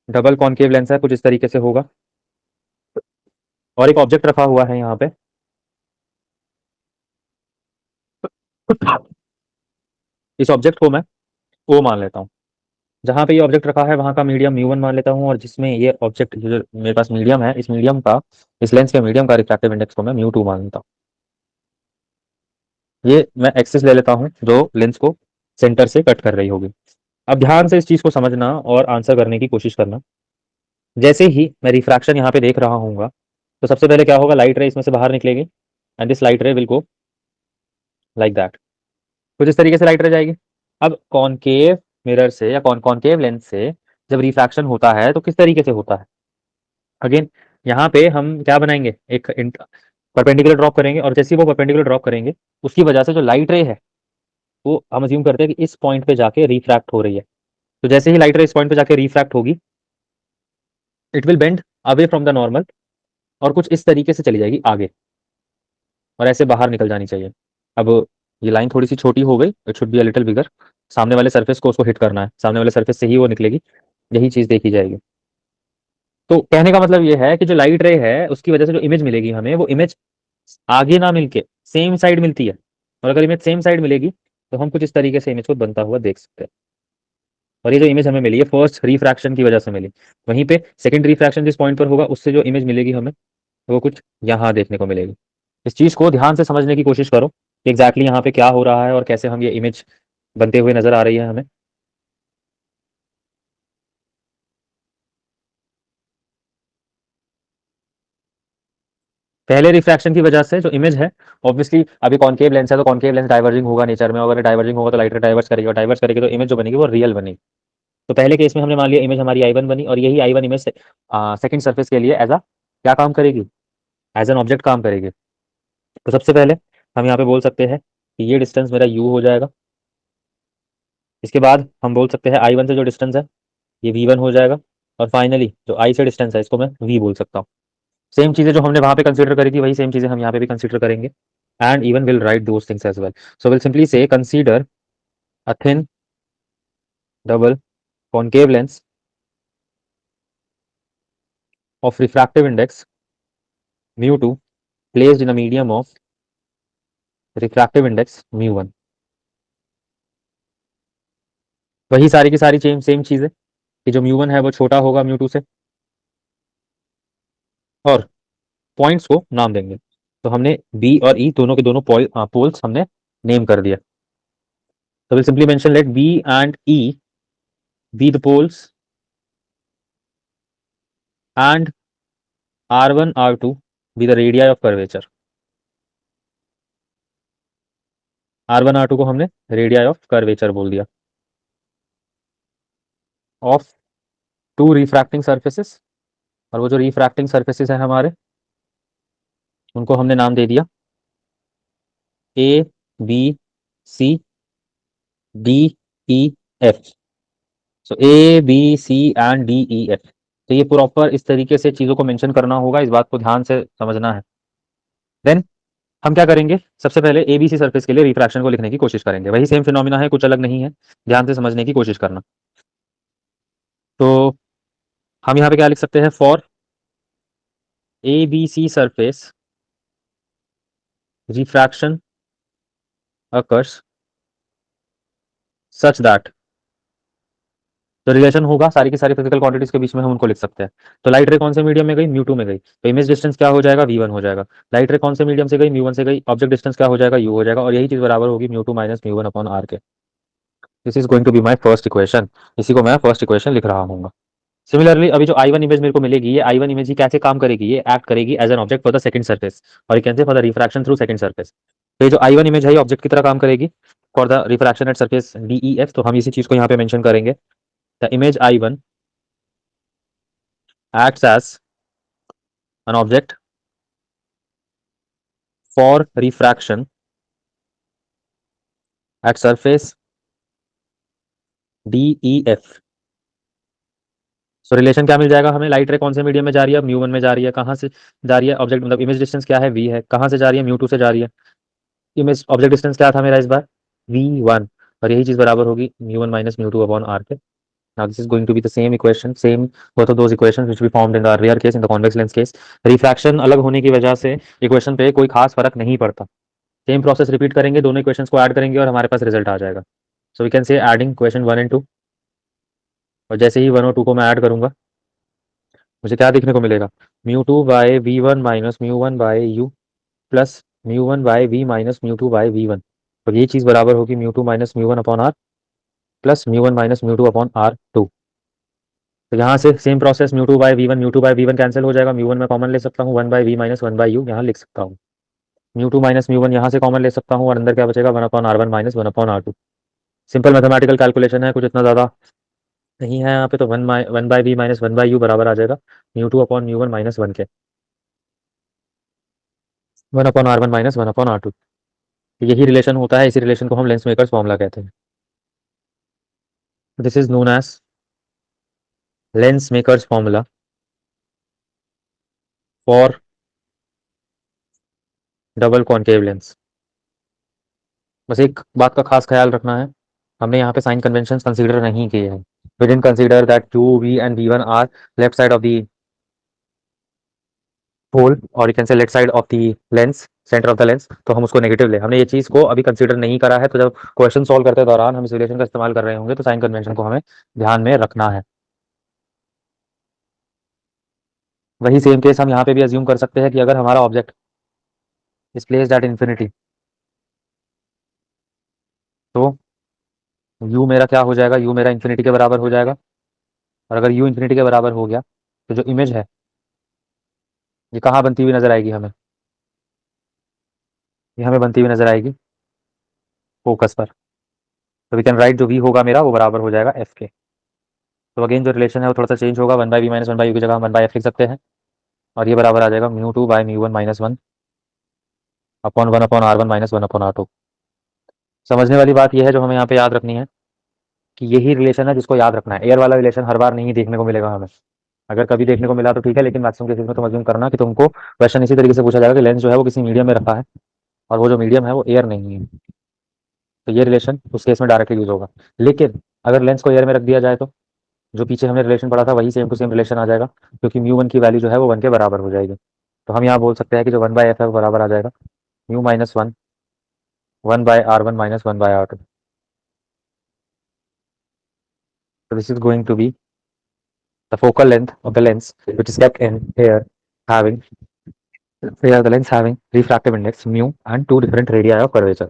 Speaker 2: डबल कॉन्केव लेंस है, कुछ इस तरीके से होगा, और एक ऑब्जेक्ट रखा हुआ है यहाँ पे। इस ऑब्जेक्ट को मैं ओ मान लेता हूँ। जहाँ पे ये ऑब्जेक्ट रखा है वहाँ का मीडियम म्यू वन मान लेता हूँ, और जिसमें ये ऑब्जेक्ट जो मेरे पास मीडियम है, इस मीडियम का, इस लेंस के मीडियम का रिफ्रैक्टिव इंडेक्स को मैं म्यू टू मान लेता हूँ। ये मैं एक्सिस ले लेता हूँ जो लेंस को सेंटर से कट कर रही होगी। अब ध्यान से इस चीज को समझना और आंसर करने की कोशिश करना। जैसे ही मैं रिफ्रैक्शन यहाँ पे देख रहा हूँ तो सबसे पहले क्या होगा, लाइट रे इसमें से बाहर निकलेगी एंड दिस लाइट रे विल गो लाइक दैट, कुछ इस तरीके से लाइट रे जाएगी। अब कॉनकेव मिरर से या कॉनकेव लेंस से जब रिफ्रैक्शन होता है तो किस तरीके से होता है? अगेन यहाँ पे हम क्या बनाएंगे, एक परपेंडिकुलर ड्रॉप करेंगे, और जैसे ही वो परपेंडिकुलर ड्रॉप करेंगे उसकी वजह से जो लाइट रे है वो हम अज्यूम करते हैं कि इस पॉइंट पे जाके रिफ्रैक्ट हो रही है। तो जैसे ही लाइट रे इस पॉइंट पे जाके रिफ्रैक्ट होगी, it will bend away from the normal और कुछ इस तरीके से चली जाएगी आगे, और ऐसे बाहर निकल जानी चाहिए। अब ये लाइन थोड़ी सी छोटी हो गई, it should be a little bigger. सामने वाले सरफेस को उसको हिट करना है, सामने वाले सरफेस से ही वो निकलेगी, यही चीज देखी जाएगी। तो कहने का मतलब ये है कि जो लाइट रे है उसकी वजह से जो इमेज मिलेगी हमें, वो इमेज आगे ना मिलके सेम साइड मिलती है, और अगर इमेज सेम साइड मिलेगी तो हम कुछ इस तरीके से इमेज को बनता हुआ देख सकते हैं। और ये जो इमेज हमें मिली है फर्स्ट रिफ्रैक्शन की वजह से मिली, वहीं पे सेकंड रिफ्रैक्शन जिस पॉइंट पर होगा उससे जो इमेज मिलेगी हमें वो कुछ यहाँ देखने को मिलेगी। इस चीज को ध्यान से समझने की कोशिश करो कि एग्जैक्टली यहाँ पे क्या हो रहा है और कैसे हम ये इमेज बनते हुए नजर आ रही है हमें। पहले रिफ्रैक्शन की वजह से जो इमेज है, ऑब्वियसली अभी कॉनकेव लेंस है तो कॉनकेव लेंस डाइवर्जिंग होगा नेचर में, अगर डाइवर्जिंग होगा तो लाइट रे डाइवर्स करेगी, और डाइवर्स करेगी तो इमेज जो बनेगी वो रियल बनेगी। तो पहले केस में हमने मान लिया इमेज हमारी आई वन बनी, और यही आई वन इमेज सेकंड सर्फेस के लिए एज अ क्या काम करेगी, एज एन ऑब्जेक्ट काम करेगी। तो सबसे पहले हम यहाँ पे बोल सकते हैं कि ये डिस्टेंस मेरा यू हो जाएगा। इसके बाद हम बोल सकते हैं आई वन से जो डिस्टेंस है ये वी वन हो जाएगा, और फाइनली जो आई से डिस्टेंस है इसको मैं वी बोल सकता हूँ। सेम चीजें जो हमने वहां पे कंसीडर करी थी वही सेम चीजें हम यहाँ पे भी कंसीडर करेंगे, and even we'll write those things as well. So will simply say consider a thin double concave lens of refractive index mu2 placed in a medium of refractive index mu1। वही सारी की सारी सेम चीज है कि जो mu1 है वो छोटा होगा mu2 से, और पॉइंट्स को नाम देंगे। तो हमने बी और ई दोनों के दोनों पोल्स हमने नेम कर दिया। तो will simply mention let B and E be the poles and r1 r2 be the radii of curvature. r1 r2 को हमने रेडियाई ऑफ कर्वेचर बोल दिया ऑफ टू रिफ्रैक्टिंग सर्फेसेस, और वो जो रिफ्रैक्टिंग सर्फेसेस है हमारे उनको हमने नाम दे दिया A B C D E F. So A B C and D E F. तो ये प्रॉपर इस तरीके से चीज़ों को मेंशन करना होगा, इस बात को ध्यान से समझना है। देन हम क्या करेंगे, सबसे पहले एबीसी सरफेस के लिए रिफ्रैक्शन को लिखने की कोशिश करेंगे, वही सेम फिनोमिना है, कुछ अलग नहीं है, ध्यान से समझने की कोशिश करना। तो हम यहाँ पे क्या लिख सकते हैं, for A B C surface refraction occurs such that, तो रिलेशन होगा सारी की सारी फिजिकल क्वांटिटीज के बीच में, हम उनको लिख सकते हैं। तो लाइट रे कौन से मीडियम में गई, म्यू टू में गई, तो इमेज डिस्टेंस क्या हो जाएगा, वी वन हो जाएगा। लाइट रे कौन से मीडियम से गई, म्यू वन से गई, ऑब्जेक्ट डिस्टेंस क्या हो जाएगा, यू हो जाएगा, और यही चीज बराबर होगी mu two minus mu one upon R के। This is going to be my first equation, इसी को मैं फर्स्ट इक्वेशन लिख रहा हूँ। सिमिलरली अभी जो आई वन इमेज मेरे को मिलेगी, ये आई वन इमेज ही कैसे काम करेगी, ये एक्ट करेगी as an object for the second surface, और you can say for the refraction through second surface. तो ये जो आई वन इमेज है ऑब्जेक्ट की तरह काम करेगी for the refraction at surface D E F. तो हम इसी चीज को यहाँ पे मेंशन करेंगे, the image I one acts as an object for refraction at surface DEF। So relation क्या मिल जाएगा हमें, लाइट रे कौन से मीडियम में जा रही है, म्यू वन में जा रही है, कहाँ से जा रही है, ऑब्जेक्ट मतलब इमेज डिस्टेंस क्या है, वी है, कहाँ से जा रही है, म्यू टू से जा रही है, इमेज ऑब्जेक्ट डिस्टेंस क्या था मेरा इस बार, V1, और यही चीज बराबर होगी mu one minus mu two upon R के। Now this is going to be the same equation, same both of those equations which we formed in the earlier case, in the convex lens case। Refraction अलग होने की वजह से इक्वेशन पे कोई खास फर्क नहीं पड़ता, सेम प्रोसेस रिपीट करेंगे, दोनों इक्वेशंस को ऐड करेंगे और हमारे पास रिजल्ट आ जाएगा। So we can say adding equation 1 and 2, और जैसे ही 1 और 2 को मैं ऐड करूंगा मुझे क्या देखने को मिलेगा, mu two by V one minus mu one by U plus mu one by V minus mu two by V one, तो ये चीज़ बराबर होगी mu two minus mu one upon R plus mu one minus mu two upon R two. तो यहाँ से same process, mu two by V one cancel हो जाएगा, म्यू वन में कॉमन ले सकता हूँ, one by V minus one by you यहाँ लिख सकता हूँ, mu two minus mu one यहाँ से कॉमन ले सकता हूँ और अंदर क्या बचेगा, one upon R one minus one upon R two. Simple mathematical calculation है, कुछ इतना ज़्यादा नहीं है यहाँ पे, तो one by V minus one by U बराबर आ जाएगा mu two upon mu one minus one के, one upon R one minus one upon R two. यही रिलेशन होता है, इसी रिलेशन को हम लेंस मेकर्स फॉर्मूला कहते हैं। This is known as lens makers formula for double concave lens. बस एक बात का खास ख्याल रखना है, हमने यहाँ पे साइन कन्वेंशन कंसीडर नहीं किए हैं। We didn't consider that U V and V one are left side of the whole और you can say left side of the lens, centre of the lens, तो हम उसको नेगेटिव ले, हमने ये चीज़ को अभी कंसीडर नहीं करा है। तो जब क्वेश्चन सॉल्व करते दौरान हम इस रिलेशन का इस्तेमाल कर रहे होंगे तो साइन कन्वेंशन को हमें ध्यान में रखना है। वही सेम केस हम यहाँ पे भी अज्यूम कर सकते हैं कि अगर हमारा object is placed at infinity तो यू मेरा क्या हो जाएगा, यू मेरा इन्फिनिटी के बराबर हो जाएगा, और अगर यू इन्फिनिटी के बराबर हो गया तो जो इमेज है ये कहाँ बनती हुई नजर आएगी हमें, ये हमें बनती हुई नजर आएगी फोकस पर। तो वी कैन राइट जो वी होगा मेरा वो बराबर हो जाएगा एफ के। तो अगेन जो रिलेशन है वो थोड़ा सा चेंज होगा, one by V minus one by U की जगह हम वन बाई एफ लिख सकते हैं, और ये बराबर आ जाएगा mu two by mu one minus one upon R one minus one upon R two. समझने वाली बात यह है जो हमें यहाँ पे याद रखनी है कि यही रिलेशन है जिसको याद रखना है, एयर वाला रिलेशन हर बार नहीं देखने को मिलेगा हमें, अगर कभी देखने को मिला तो ठीक है, लेकिन मैक्सिमम केसेस में तुम अज्यूम करना कि तुमको क्वेश्चन इसी तरीके से पूछा जाएगा कि लेंस जो है वो किसी मीडियम में रखा है और वो जो मीडियम है वो एयर नहीं है, तो ये रिलेशन उस केस में डायरेक्टली यूज होगा। लेकिन अगर लेंस को एयर में रख दिया जाए तो जो पीछे हमने रिलेशन पढ़ा था वही सेम टू सेम रिलेशन आ जाएगा, क्योंकि म्यू वन की वैल्यू जो है वो वन के बराबर हो जाएगी। तो हम यहाँ बोल सकते हैं कि जो वन बाई एफ है वो बराबर आ जाएगा mu minus one, one by R one minus one by R two. So this is going to be the focal length of the lens which is kept in having here the lens having refractive index mu and two different radii of curvature।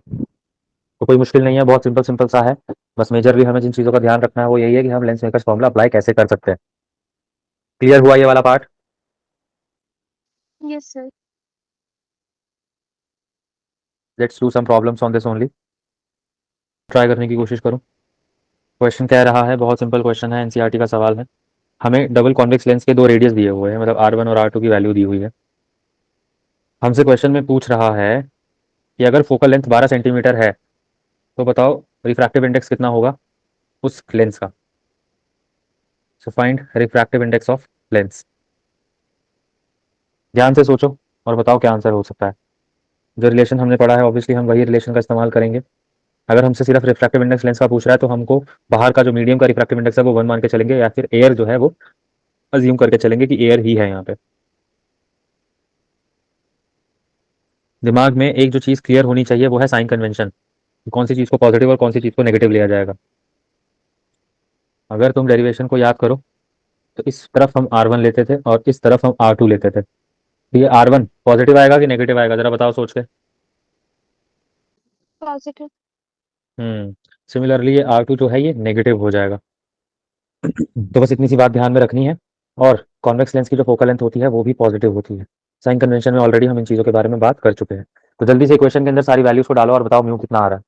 Speaker 2: तो कोई मुश्किल नहीं है, बहुत सिंपल सिंपल सा है। बस मेजरली हमें जिन चीज़ों का ध्यान रखना है वो यही है कि हम लेंस मेकर्स फॉर्मूला अप्लाई कैसे कर सकते हैं। क्लियर हुआ ये वाला part?
Speaker 3: Yes, sir.
Speaker 2: Let's do some problems on this only, try करने की कोशिश करूँ। क्वेश्चन कह रहा है, बहुत सिंपल क्वेश्चन है, एनसीईआरटी का सवाल है। हमें डबल कॉन्वेक्स लेंस के दो रेडियस दिए हुए हैं, मतलब आर वन और आर टू की वैल्यू दी हुई है। हमसे क्वेश्चन में पूछ रहा है कि अगर फोकल लेंथ 12 सेंटीमीटर है तो बताओ रिफ्रैक्टिव इंडेक्स कितना होगा उस लेंस का। So find refractive index of lens. ध्यान से सोचो और बताओ क्या आंसर हो सकता है। जो रिलेशन हमने पढ़ा है ऑब्वियसली हम वही रिलेशन का इस्तेमाल करेंगे। अगर हमसे सिर्फ रिफ्रैक्टिव इंडेक्स लेंस का पूछ रहा है तो हमको बाहर का जो मीडियम का रिफ्रैक्टिव इंडेक्स है वो वन मान के चलेंगे, या फिर एयर जो है वो अज्यूम करके चलेंगे कि एयर ही है यहाँ पे। दिमाग में एक जो चीज़ क्लियर होनी चाहिए वो है साइन कन्वेंशन, कौन सी चीज़ को पॉजिटिव और कौन सी चीज़ को नेगेटिव लिया जाएगा। अगर तुम डेरिवेशन को याद करो तो इस तरफ हम आर वन लेते थे और इस तरफ हम आर टू लेते थे, तो ये आर वन पॉजिटिव आएगा कि नेगेटिव आएगा, जरा बताओ सोच के।
Speaker 3: Positive.
Speaker 2: सिमिलरली ये आर टू जो है ये नेगेटिव हो जाएगा। तो बस इतनी सी बात ध्यान में रखनी है। और कॉन्वेक्स लेंस की जो फोकल लेंथ होती है वो भी पॉजिटिव होती है। साइन कन्वेंशन में ऑलरेडी हम इन चीज़ों के बारे में बात कर चुके हैं। तो जल्दी से इक्वेशन के अंदर सारी वैल्यूज को डालो और बताओ म्यू कितना आ रहा है।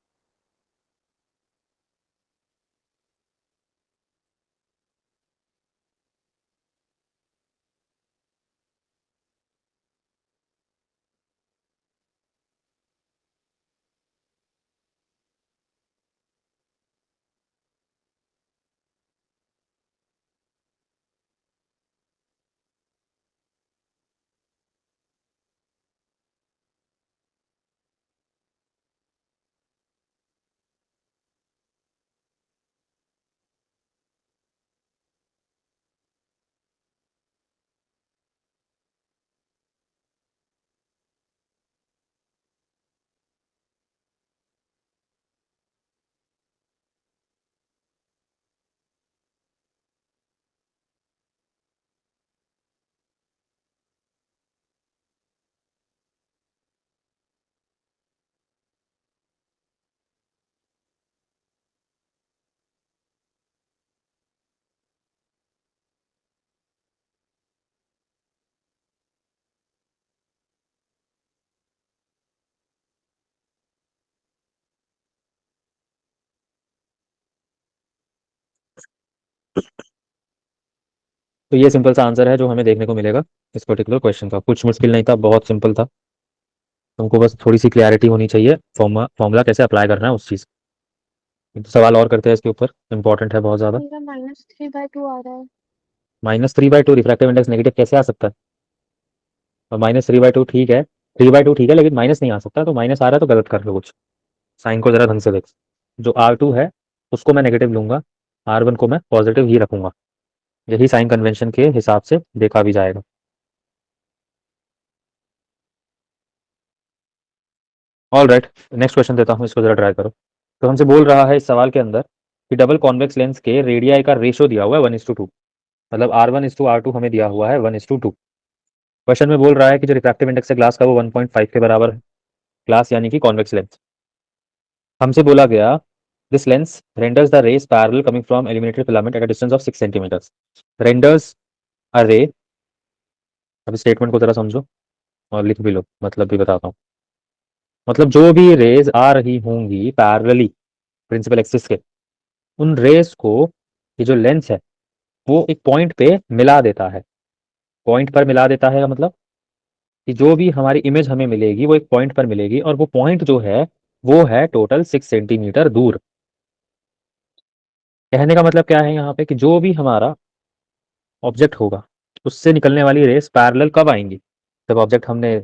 Speaker 2: तो ये सिंपल सा आंसर है जो हमें देखने को मिलेगा इस पर्टिकुलर क्वेश्चन का। कुछ मुश्किल नहीं था, बहुत सिंपल था। तुमको बस थोड़ी सी क्लैरिटी होनी चाहिए फॉर्मूला कैसे अप्लाई करना है उस चीज़। तो सवाल और करते हैं इसके ऊपर, इंपॉर्टेंट है बहुत ज़्यादा।
Speaker 3: मेरा -3/2 आ रहा है।
Speaker 2: -3/2 रिफ्रैक्टिव इंडेक्स नेगेटिव कैसे आ सकता है? और -3/2 ठीक है, 3/2 ठीक है, लेकिन माइनस नहीं आ सकता। तो माइनस आ रहा है तो गलत कर लो कुछ। साइन को जरा ढंग से देख। जो R2 है उसको मैं नेगेटिव लूंगा, R1 को मैं पॉजिटिव ही रखूंगा। यही साइन कन्वेंशन के हिसाब से देखा भी जाएगा। ऑल राइट, नेक्स्ट क्वेश्चन देता हूँ, इसको जरा ट्राई करो। तो हमसे बोल रहा है इस सवाल के अंदर कि डबल कॉन्वेक्स लेंस के रेडियाई का रेशो दिया हुआ है 1:2, मतलब R1:R2 हमें दिया हुआ है 1:2। क्वेश्चन में बोल रहा है कि जो रिफ्रैक्टिव इंडेक्स है ग्लास का वो 1.5 के बराबर है। ग्लास यानी कि कॉन्वेक्स लेंस। हमसे बोला गया this lens renders the rays parallel coming from eliminated filament at a distance of 6 centimetre. Renders a ray, अब स्टेटमेंट को जरा समझो और लिख भी लो, मतलब भी बताता हूँ। मतलब जो भी रेज आ रही होंगी पैरेलली प्रिंसिपल एक्सिस के, उन रेज को ये जो लेंस है वो एक पॉइंट पे मिला देता है। पॉइंट पर मिला देता है का मतलब कि जो भी हमारी इमेज हमें मिलेगी वो एक पॉइंट पर मिलेगी, और वो पॉइंट जो है वो है टोटल 6 सेंटीमीटर दूर। कहने का मतलब क्या है यहाँ पे कि जो भी हमारा ऑब्जेक्ट होगा उससे निकलने वाली रेस पैरेलल कब आएंगी? जब ऑब्जेक्ट हमने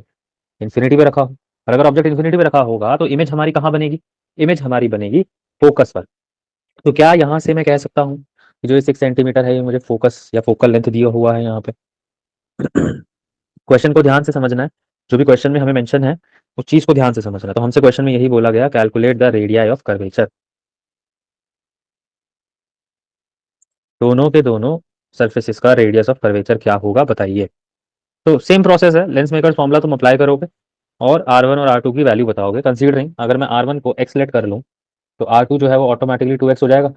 Speaker 2: इन्फिनिटी पे रखा हो। और अगर ऑब्जेक्ट इन्फिनिटी पे रखा होगा तो इमेज हमारी कहाँ बनेगी? इमेज हमारी बनेगी फोकस पर। तो क्या यहाँ से मैं कह सकता हूँ कि जो ये 6 सेंटीमीटर है ये मुझे फोकस या फोकल लेंथ दिया हुआ है यहाँ पे? क्वेश्चन को ध्यान से समझना है। जो भी क्वेश्चन में हमें मेंशन है उस चीज को ध्यान से समझना है। तो हमसे क्वेश्चन में यही बोला गया, calculate the radii of curvature. दोनों के दोनों सरफेसिस का रेडियस ऑफ कर्वेचर क्या होगा बताइए। तो सेम प्रोसेस है, लेंस मेकर्स फॉर्मूला तुम अप्लाई करोगे और R1 और R2 की वैल्यू बताओगे। कंसीडरिंग अगर मैं R1 को x लेट कर लूँ तो R2 जो है वो ऑटोमेटिकली 2x हो जाएगा।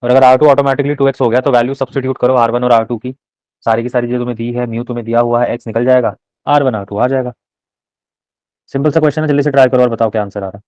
Speaker 2: और अगर R2 ऑटोमेटिकली 2x हो गया तो वैल्यू सब्स्टिट्यूट करो R1 और R2 की सारी जो तुम्हें दी है, म्यू तुम्हें दिया हुआ है, x निकल जाएगा, R1 R2 आ जाएगा। सिंपल सा क्वेश्चन है, जल्दी से ट्राई करो और बताओ क्या आंसर आ रहा है।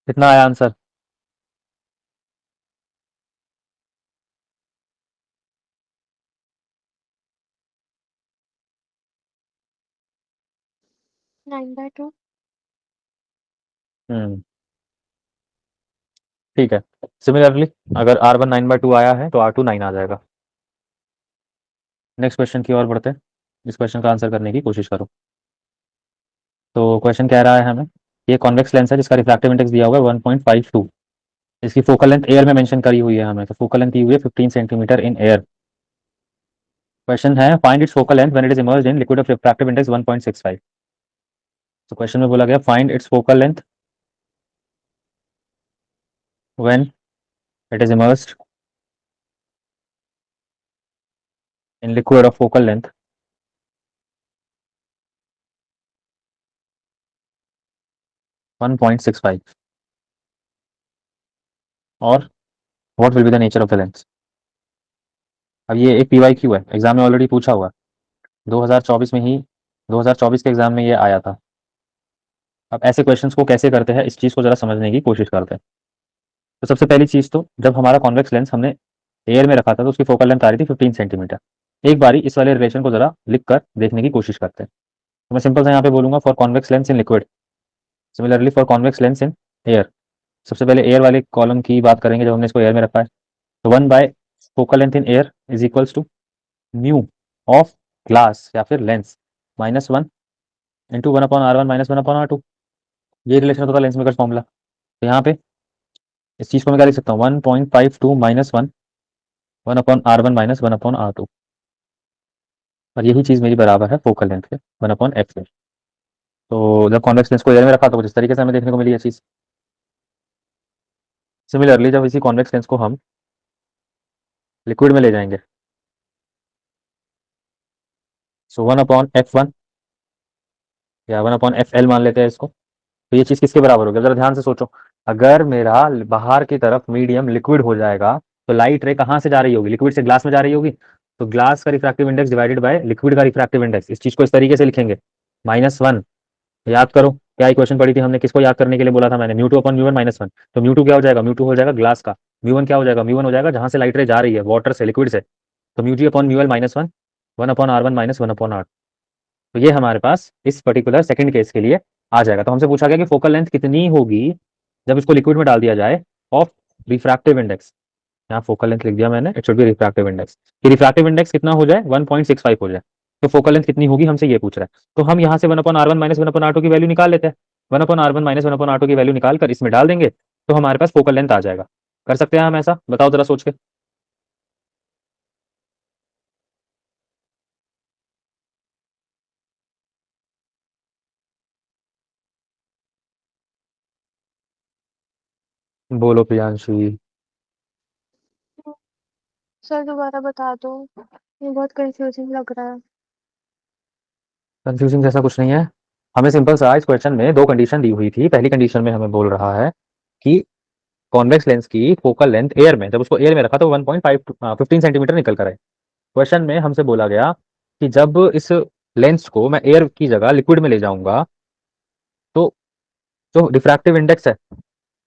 Speaker 2: कितना आया आंसर?
Speaker 3: 9/2।
Speaker 2: हम्म, ठीक है। सिमिलरली अगर R1 9/2 आया है तो R2 9 आ जाएगा। नेक्स्ट क्वेश्चन की ओर बढ़ते हैं। इस क्वेश्चन का आंसर करने की कोशिश करो। तो क्वेश्चन कह रहा है हमें, ये कॉन्वेक्स लेंस है जिसका रिफ्रैक्टिव इंडेक्स दिया हुआ है 1.52। इसकी फोकल लेंथ एयर में मेंशन करी हुई है हमें, तो फोकल लेंथ दी हुई है 15 सेंटीमीटर इन एयर। क्वेश्चन है find its focal length when it is emerged in liquid of refractive index 1.65। तो क्वेश्चन में बोला गया find its focal length when it is emerged in liquid of focal length 1.65 और what will be the nature of the lens. अब ये एक PYQ है, एग्जाम में ऑलरेडी पूछा हुआ है, 2024 में ही, 2024 के एग्जाम में ये आया था। अब ऐसे क्वेश्चंस को कैसे करते हैं इस चीज़ को जरा समझने की कोशिश करते हैं। तो सबसे पहली चीज़, तो जब हमारा कॉन्वेक्स लेंस हमने एयर में रखा था तो उसकी फोकल लेंथ आ रही थी 15 सेंटीमीटर। एक बारी इस वाले रिलेशन को जरा लिख कर देखने की कोशिश करते हैं। तो मैं सिंपल सा यहाँ पे बोलूंगा for convex lens in liquid, similarly for convex lens in air, सबसे पहले एयर वाले कॉलम की बात करेंगे जब हमने इसको एयर में रखा है। तो 1 by focal length in air is equals to mu of glass या फिर लेंस -1 इंटू 1/r1 -1/r2। ये रिलेशन होता है लेंस मेकर्स फॉर्मूला। तो यहाँ पे इस चीज़ को मैं क्या लिख सकता हूँ, 1.52 -1 1/r1 -1/r2। और यही चीज़ मेरी बराबर है फोकल लेंथ के 1/f के। तो जब कॉन्वेक्स लेंस को एयर में रखा तो कुछ इस तरीके से हमें देखने को मिली ये चीज़। सिमिलरली जब इसी कॉन्वेक्स लेंस को हम लिक्विड में ले जाएंगे, सो 1/f1 या 1/fl मान लेते हैं इसको। तो ये चीज़ किसके बराबर होगी, जरा ध्यान से सोचो। अगर मेरा बाहर की तरफ मीडियम लिक्विड हो जाएगा तो लाइट रे कहाँ से जा रही होगी, लिक्विड से ग्लास में जा रही होगी। तो ग्लास का refractive index divided by liquid का रिफ्रैक्टिव इंडेक्स, इस चीज़ को इस तरीके से लिखेंगे -1। याद करो क्या इक्वेशन पढ़ी थी हमने, किसको याद करने के लिए बोला था मैंने, μ2/μ1 -1। तो μ2 क्या हो जाएगा, μ2 हो जाएगा ग्लास का। μ1 क्या हो जाएगा, μ1 हो जाएगा जहां से लाइट रे जा रही है, वाटर से, लिक्विड से। तो μg/μl -1 1/r1 -1/r। तो ये हमारे पास इस पर्टिकुलर सेकंड केस के लिए आ जाएगा। तो हमसे पूछा गया कि फोकल लेंथ कितनी होगी जब इसको लिक्विड में डाल दिया जाए ऑफ रिफ्रैक्टिव इंडेक्स। यहाँ फोकल लेंथ लिख दिया मैंने, it should B refractive index. कि रिफ्रैक्टिव इंडेक्स कितना हो जाए, 1.65 हो जाए। तो फोकल लेंथ कितनी होगी हमसे ये पूछ रहा है। तो हम यहाँ से 1/r1 -1/r2 की वैल्यू निकाल लेते हैं। 1/r1 -1/r2 की वैल्यू निकाल कर इसमें डाल देंगे तो हमारे पास फोकल लेंथ आ जाएगा। कर सकते हैं हम ऐसा, बताओ जरा सोच के। बोलो प्रियांशी।
Speaker 3: सर दोबारा बता दो, ये बहुत कंफ्यूजिंग लग रहा है।
Speaker 2: कंफ्यूजिंग जैसा कुछ नहीं है। हमें सिंपल सा इस क्वेश्चन में दो कंडीशन दी हुई थी। पहली कंडीशन में हमें बोल रहा है कि कॉन्वेक्स लेंस की फोकल लेंथ एयर में, जब उसको एयर में रखा तो 1.15 सेंटीमीटर निकल कर आए। क्वेश्चन में हमसे बोला गया कि जब इस लेंस को मैं एयर की जगह लिक्विड में ले जाऊंगा तो जो डिफ्रैक्टिव इंडेक्स है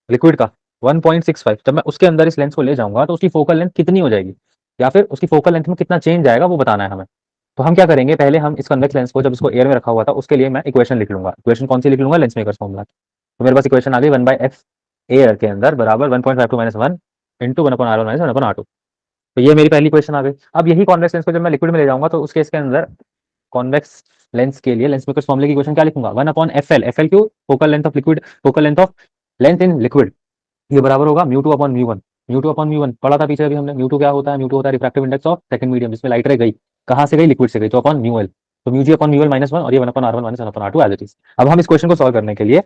Speaker 2: लिक्विड का 1.65, जब मैं उसके अंदर इस लेंस को ले जाऊंगा तो उसकी फोकल लेंथ कितनी हो जाएगी, या फिर उसकी फोकल लेंथ में कितना चेंज आएगा वो बताना है हमें। तो हम क्या करेंगे, पहले हम इस कन्वेक्स लेंस को जब इसको एयर में रखा हुआ था उसके लिए मैं इक्वेशन लिख लूंगा। इक्वेशन कौन सी लिख लूंगा, लेंस मेकर्स फॉर्मूला। तो मेरे पास इक्वेशन आ गई 1/f एयर के अंदर बराबर 1.52 -1 इंटू 1/r1 -1/r2। तो ये मेरी पहली इक्वेशन आ गई। अब यही कॉन्वेक्स लेंस को जब मैं लिक्विड में ले जाऊंगा तो उस केस के अंदर कॉन्वेक्स लेंस के लिए लेंस मेकर्स फॉर्मूले की इक्वेशन क्या लिखूंगा, 1/fl। एफएल क्यों, focal length of liquid, focal length of length in liquid. ये बराबर होगा μ2/μ1। μ2/μ1 पढ़ा था पीछे अभी हमने। μ2 क्या होता है, μ2 होता है refractive index of second medium जिसमें लाइट रे गई, कहां से गई, लिक्विड से गई, तो अपॉन म्यूएल। तो μg/μl -1 और ये 1/r1 -1/r2 as it is. अब हम इस क्वेश्चन को सॉल्व करने के लिए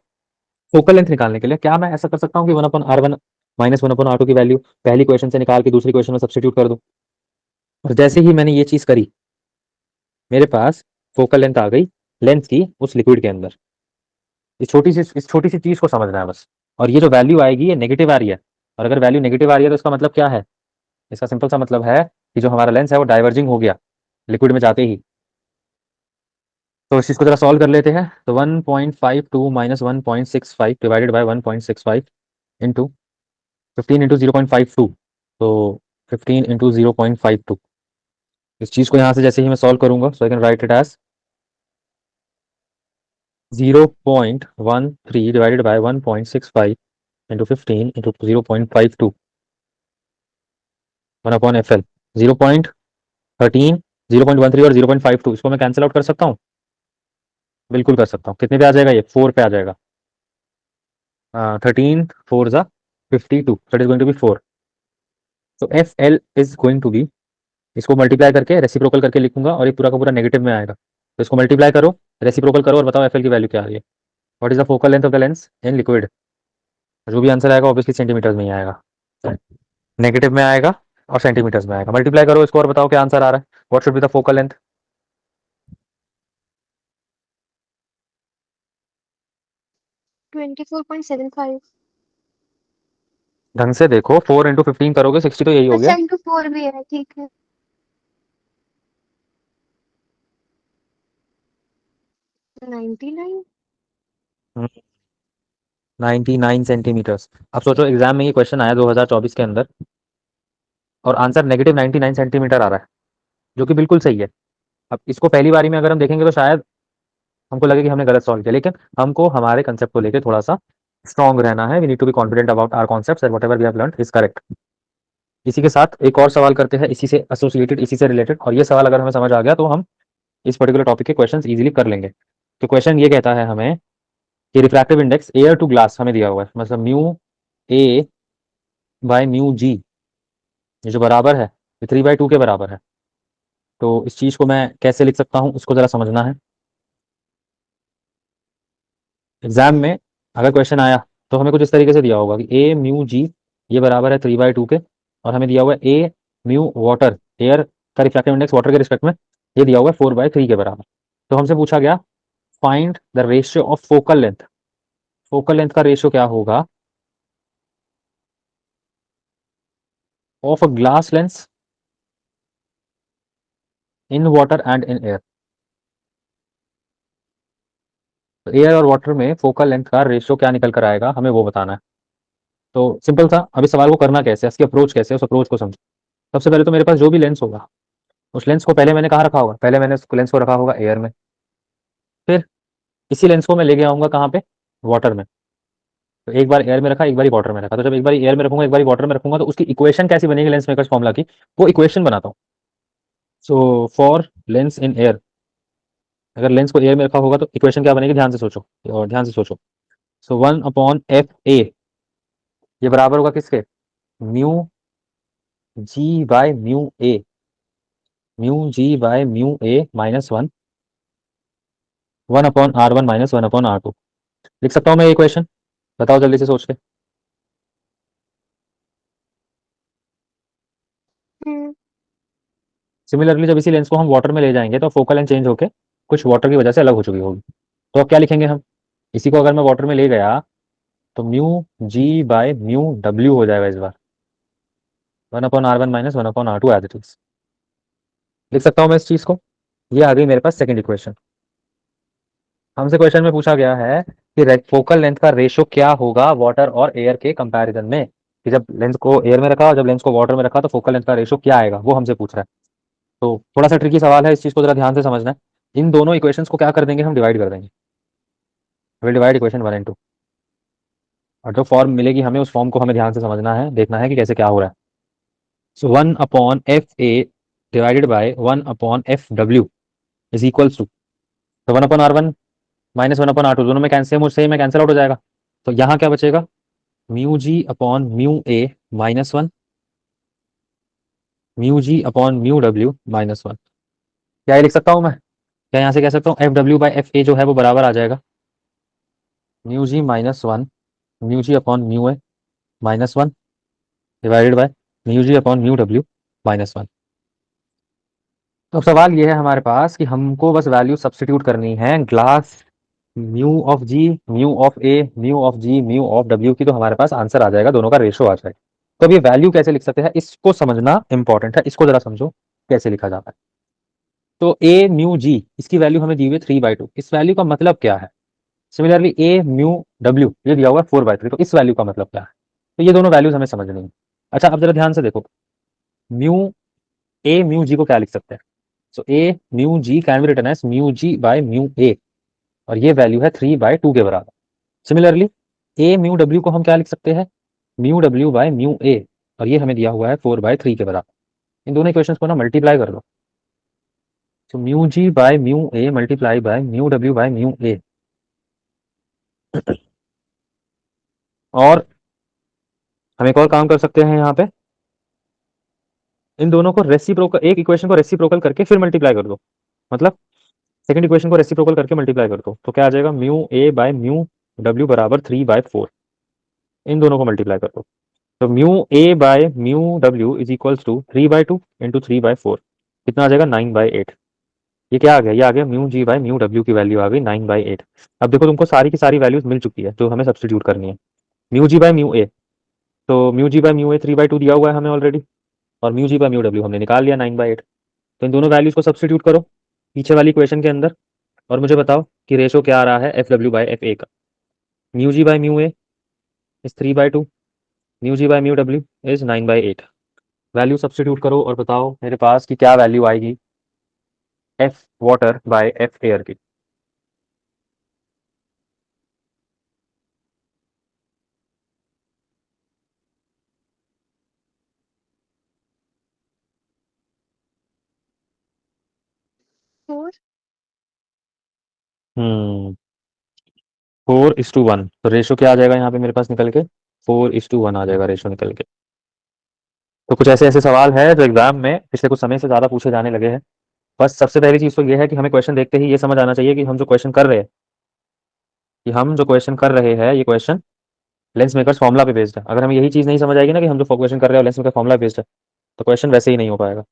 Speaker 2: फोकल लेंथ निकालने के लिए क्या मैं ऐसा कर सकता हूँ कि 1/r1 -1/r2 की वैल्यू पहली क्वेश्चन से निकाल के दूसरी क्वेश्चन में सब्स्टिट्यूट कर दूं। और जैसे ही मैंने ये चीज करी मेरे पास फोकल लेंथ आ गई लेंस की उस लिक्विड के अंदर। इस छोटी सी चीज को समझना है बस। और ये जो वैल्यू आएगी ये नेगेटिव आ रही है। और अगर वैल्यू नेगेटिव आ रही है तो इसका मतलब क्या है, इसका सिंपल सा मतलब है कि जो हमारा लेंस है वो डाइवर्जिंग हो गया लिक्विड में जाते ही। तो इस चीज को जरा सॉल्व कर लेते हैं। तो 1.52 -1.65 डिवाइडेड बाय 1.65 इंटू 15 इंटू 0.52। तो 15 इंटू 0.52, इस चीज को यहाँ से जैसे ही मैं सॉल्व करूंगा so I can write it as 0.13 divided by 1.65 into 15 into 0.52 1/fl। 0.13, 0.13 और 0.52 इसको मैं कैंसिल आउट कर सकता हूँ, बिल्कुल कर सकता हूँ। कितने पे आ जाएगा, ये 4 पे आ जाएगा। 13 4 ज़ा 52, that is going to be 4। तो F L is going to be, इसको मल्टीप्लाई करके रेसिप्रोकल करके लिखूंगा और ये पूरा का पूरा नेगेटिव में आएगा। तो इसको मल्टीप्लाई करो, रेसिप्रोकल करो और बताओ एफ एल की वैल्यू क्या आ रही है। What is the focal length of the lens in liquid. जो भी आंसर आएगा ऑब्वियसली सेंटीमीटर्स में ही आएगा, नेगेटिव में आएगा और सेंटीमीटर्स में आएगा। मल्टीप्लाई करो इसको और बताओ क्या आंसर आ रहा है। What should be the focal length.
Speaker 3: 24.75।
Speaker 2: ढंग से देखो, 4 इंटू 15 करोगे 60 तो यही हो
Speaker 3: अच्छा
Speaker 2: गया।
Speaker 3: इंटू 4 भी है, ठीक है। 99।
Speaker 2: 99 सेंटीमीटर्स। अब सोचो एग्जाम में ये क्वेश्चन आया 2024 के अंदर और आंसर -99 सेंटीमीटर आ रहा है, जो कि बिल्कुल सही है। अब इसको पहली बारी में अगर हम देखेंगे तो शायद हमको लगे कि हमने गलत सॉल्व किया, लेकिन हमको हमारे कंसेप्ट को लेके थोड़ा सा स्ट्रांग रहना है। We need to be confident about our concepts and whatever we have learned is correct. इसी के साथ एक और सवाल करते हैं, इसी से एसोसिएटेड, इसी से रिलेटेड, और ये सवाल अगर हमें समझ आ गया तो हम इस पर्टिकुलर टॉपिक के क्वेश्चंस इजीली कर लेंगे। तो क्वेश्चन ये कहता है हमें कि refractive index air to glass हमें दिया हुआ है, मतलब mu A by mu G, ये जो बराबर है ये 3/2 के बराबर है। तो इस चीज को मैं कैसे लिख सकता हूँ, उसको जरा समझना है। एग्जाम में अगर क्वेश्चन आया तो हमें कुछ इस तरीके से दिया होगा कि ए म्यू जी ये बराबर है 3/2 के, और हमें दिया हुआ है ए म्यू वाटर, एयर का रिफ्रैक्टिव इंडेक्स वाटर के रिस्पेक्ट में ये दिया हुआ है 4/3 के बराबर। तो हमसे पूछा गया find the ratio of focal length. Focal length का रेशियो क्या होगा of a glass lens in water and in air. तो एयर और वाटर में फोकल लेंथ का रेशियो क्या निकल कर आएगा, हमें वो बताना है। तो सिंपल था, अभी सवाल को करना कैसे है, इसकी अप्रोच कैसे है, उस अप्रोच को समझो। सबसे पहले तो मेरे पास जो भी लेंस होगा उस लेंस को पहले मैंने कहाँ रखा होगा, पहले मैंने उस लेंस को रखा होगा एयर में, फिर इसी लेंस को मैं लेके आऊंगा कहाँ पे, वाटर में। तो एक बार एयर में रखा, एक बार वाटर में रखा, तो जब एक बार एयर में रखूंगा एक बार वाटर में रखूंगा तो उसकी इक्वेशन कैसी बनेगी लेंस मेकर्स फॉर्मूला की, वो इक्वेशन बनाता हूँ। So for lens in air, अगर लेंस को एयर में रखा होगा तो इक्वेशन क्या बनेगी, ध्यान से सोचो और ध्यान से सोचो। सो 1/F_A ये बराबर होगा किसके, mu G by mu A, mu G by mu A minus 1/R1 minus 1/R2। लिख सकता हूँ मैं ये इक्वेशन, बताओ जल्दी से सोच के।
Speaker 3: हम्म।
Speaker 2: सिमिलरली जब इसी लेंस को हम वाटर में ले जाएंगे तो फोकल लेंथ चेंज होकर कुछ वाटर की वजह से अलग हो चुकी होगी। तो अब क्या लिखेंगे हम, इसी को अगर मैं वाटर में ले गया तो mu G by mu W हो जाएगा इस बार, 1/R1 minus 1/R2 as it is. लिख सकता हूँ मैं इस चीज को। ये आ गई मेरे पास सेकंड इक्वेशन। हमसे क्वेश्चन में पूछा गया है कि फोकल लेंथ का रेशियो क्या होगा वाटर और एयर के कंपैरिजन में, कि जब लेंस को एयर में रखा और जब लेंस को वाटर में रखा तो फोकल लेंथ का रेशियो क्या आएगा, वो हमसे पूछ रहा है। तो थोड़ा सा ट्रिकी सवाल है, इस चीज को जरा ध्यान से समझना है। इन दोनों इक्वेशंस को क्या कर देंगे, हम डिवाइड कर देंगे। विल डिवाइड इक्वेशन 1 and 2, और जो फॉर्म मिलेगी हमें उस फॉर्म को हमें ध्यान से समझना है, देखना है कि कैसे क्या हो रहा है। So 1/F_A divided by 1/F_W is equals to, तो 1/R1 माइनस 1/R2 दोनों में कैंसिल, सेम है, कैंसिल आउट हो जाएगा। तो यहाँ क्या बचेगा, mu G upon mu A minus 1, mu G upon mu W minus 1। क्या ये लिख सकता हूँ मैं, क्या यहाँ से कह सकता हूँ F_W/F_A जो है वो बराबर आ जाएगा mu G minus 1 mu G upon mu A minus 1 divided by mu G upon mu W minus 1। तो अब सवाल ये है हमारे पास कि हमको बस वैल्यू सब्स्टिट्यूट करनी है glass mu of G, mu of A, mu of G, mu of W की, तो हमारे पास आंसर आ जाएगा, दोनों का रेशियो आ जाएगा। तो अब ये वैल्यू कैसे लिख सकते हैं इसको समझना इंपॉर्टेंट है, इसको जरा समझो कैसे लिखा जाता है। तो ए म्यू जी इसकी वैल्यू हमें दी हुई है 3/2, इस वैल्यू का मतलब क्या है। सिमिलरली ए म्यू डब्ल्यू ये दिया हुआ है 4/3, तो इस वैल्यू का मतलब क्या है। तो ये दोनों वैल्यूज हमें समझनी है। अच्छा अब जरा ध्यान से देखो, म्यू ए म्यू जी को क्या लिख सकते हैं। So A mu G can be written as mu G by mu A, और ये वैल्यू है 3/2 के बराबर। सिमिलरली ए म्यू डब्ल्यू को हम क्या लिख सकते हैं, mu W by mu A, और ये हमें दिया हुआ है 4/3 के बराबर। इन दोनों इक्वेशंस को ना मल्टीप्लाई कर दो, तो mu G by mu A multiply by mu W by mu A, और हम एक और काम कर सकते हैं यहाँ पे, इन दोनों को रेसिप्रोकल, एक इक्वेशन को रेसिप्रोकल करके फिर मल्टीप्लाई कर दो, मतलब सेकंड इक्वेशन को रेसिप्रोकल करके मल्टीप्लाई कर दो, तो क्या आ जाएगा, mu A by mu W बराबर 3/4। इन दोनों को मल्टीप्लाई कर दो, तो mu A by mu W is equals to 3/2 into 3/4, कितना आ जाएगा 9/8। ये क्या आ गया, ये आ गया mu G by mu W की वैल्यू आ गई 9/8। अब देखो तुमको सारी की सारी वैल्यूज मिल चुकी है जो हमें सब्सटीट्यूट करनी है। Mu G by mu A, तो mu G by mu A 3/2 दिया हुआ है हमें ऑलरेडी, और mu G by mu W हमने निकाल लिया 9/8। तो इन दोनों वैल्यूज को सब्सटीट्यूट करो पीछे वाली इक्वेशन के अंदर, और मुझे बताओ कि रेशो क्या आ रहा है F_W/F_A का। Mu G by mu A is 3/2, mu G by mu W is 9/8। Value substitute करो और बताओ मेरे पास कि क्या वैल्यू आएगी F water bye F air की। 4:1, तो रेशो क्या आ जाएगा यहाँ पे मेरे पास निकल के? 4:1 आ जाएगा रेशो निकल के। तो कुछ ऐसे ऐसे सवाल है जो एग्जाम में पिछले कुछ समय से ज़्यादा पूछे जाने लगे हैं। बस सबसे पहली चीज़ तो ये है कि हमें क्वेश्चन देखते ही ये समझ आना चाहिए कि हम जो क्वेश्चन कर रहे हैं, ये क्वेश्चन लेंस मेकर्स फॉर्मूला पे बेस्ड है। अगर हमें यही चीज़ नहीं समझ आएगी ना कि हम जो क्वेश्चन कर रहे हैं लेंस मेकर फॉर्मूला बेस्ड है, तो क्वेश्चन वैसे ही नहीं हो पाएगा।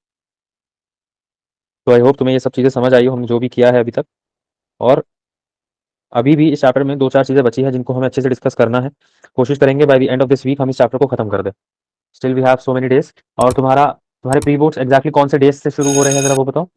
Speaker 2: तो आई होप तुम्हें ये सब चीज़ें समझ आई हो, हमने जो भी किया है अभी तक। और अभी भी इस चैप्टर में 2-4 चीज़ें बची हैं जिनको हमें अच्छे से डिस्कस करना है। कोशिश करेंगे by the end of this week हम इस चैप्टर को खत्म कर दें। Still we have so many days. और तुम्हारे प्री बोर्ड्स एग्जैक्टली कौन से डेज से शुरू हो रहे हैं, जरा वो बताओ।